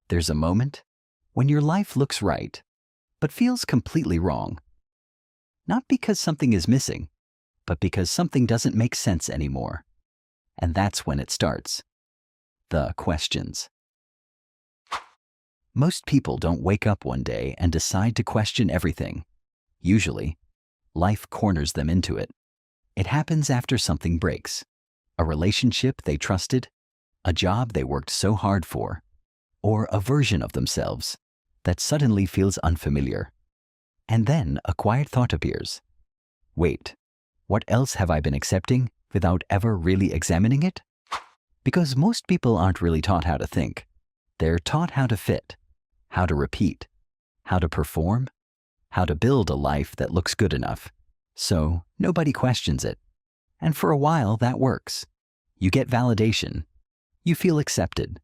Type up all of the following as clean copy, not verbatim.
There's a moment when your life looks right, but feels completely wrong. Not because something is missing, but because something doesn't make sense anymore. And that's when it starts. The questions. Most people don't wake up one day and decide to question everything. Usually, life corners them into it. It happens after something breaks. A relationship they trusted, a job they worked so hard for, or a version of themselves that suddenly feels unfamiliar. And then a quiet thought appears. Wait, what else have I been accepting without ever really examining it? Because most people aren't really taught how to think. They're taught how to fit, how to repeat, how to perform, how to build a life that looks good enough. So nobody questions it. And for a while that works. You get validation. You feel accepted.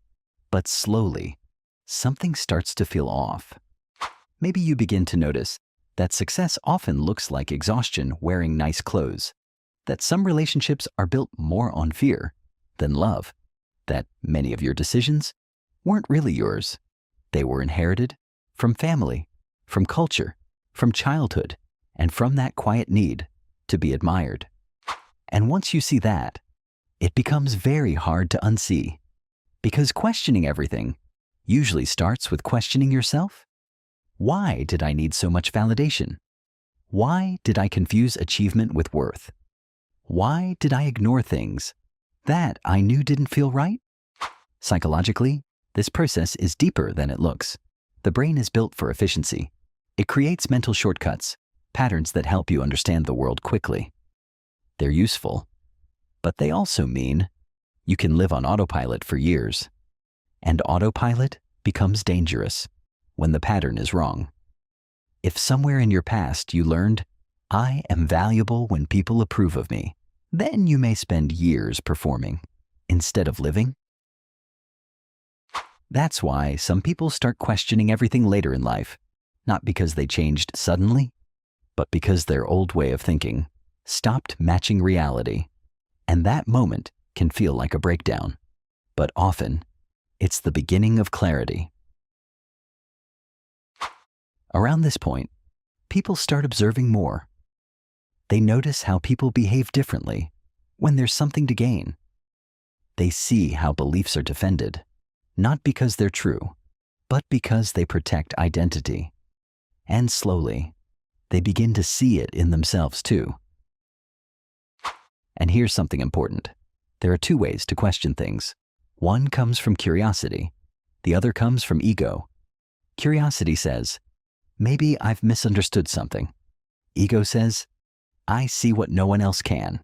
But slowly, something starts to feel off. Maybe you begin to notice that success often looks like exhaustion wearing nice clothes, that some relationships are built more on fear than love, that many of your decisions weren't really yours. They were inherited from family, from culture, from childhood, and from that quiet need to be admired. And once you see that, it becomes very hard to unsee, because questioning everything usually starts with questioning yourself. Why did I need so much validation? Why did I confuse achievement with worth? Why did I ignore things that I knew didn't feel right? Psychologically, this process is deeper than it looks. The brain is built for efficiency. It creates mental shortcuts, patterns that help you understand the world quickly. They're useful, but they also mean you can live on autopilot for years. And autopilot becomes dangerous when the pattern is wrong. If somewhere in your past you learned, I am valuable when people approve of me, then you may spend years performing instead of living. That's why some people start questioning everything later in life, not because they changed suddenly, but because their old way of thinking stopped matching reality. And that moment can feel like a breakdown, but often it's the beginning of clarity. Around this point, people start observing more. They notice how people behave differently when there's something to gain. They see how beliefs are defended, not because they're true, but because they protect identity. And slowly, they begin to see it in themselves too. And here's something important. There are two ways to question things. One comes from curiosity. The other comes from ego. Curiosity says, maybe I've misunderstood something. Ego says, I see what no one else can.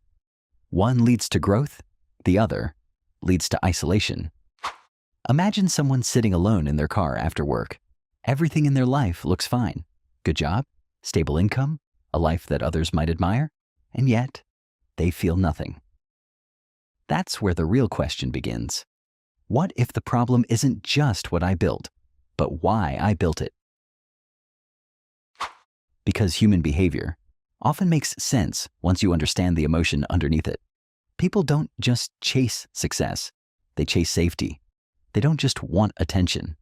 One leads to growth, the other leads to isolation. Imagine someone sitting alone in their car after work. Everything in their life looks fine. Good job, stable income, a life that others might admire, and yet they feel nothing. That's where the real question begins. What if the problem isn't just what I built, but why I built it? Because human behavior often makes sense once you understand the emotion underneath it. People don't just chase success, they chase safety. They don't just want attention,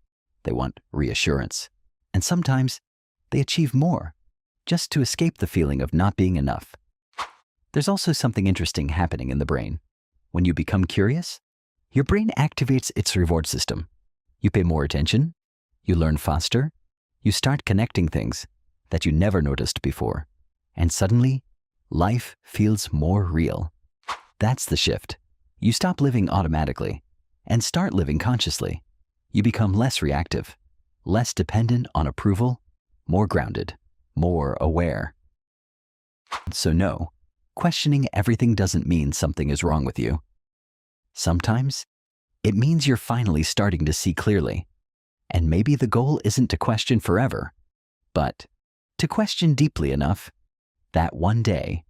they want reassurance. And sometimes they achieve more just to escape the feeling of not being enough. There's also something interesting happening in the brain. When you become curious, your brain activates its reward system. You pay more attention, you learn faster, you start connecting things that you never noticed before, and suddenly, life feels more real. That's the shift. You stop living automatically and start living consciously. You become less reactive, less dependent on approval, more grounded, more aware. So no, questioning everything doesn't mean something is wrong with you. Sometimes, it means you're finally starting to see clearly. And maybe the goal isn't to question forever, but to question deeply enough that one day,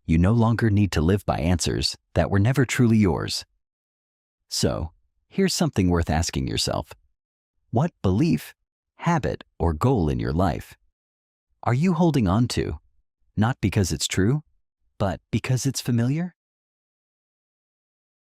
you no longer need to live by answers that were never truly yours. So, here's something worth asking yourself. What belief, habit, or goal in your life are you holding on to, not because it's true, but because it's familiar?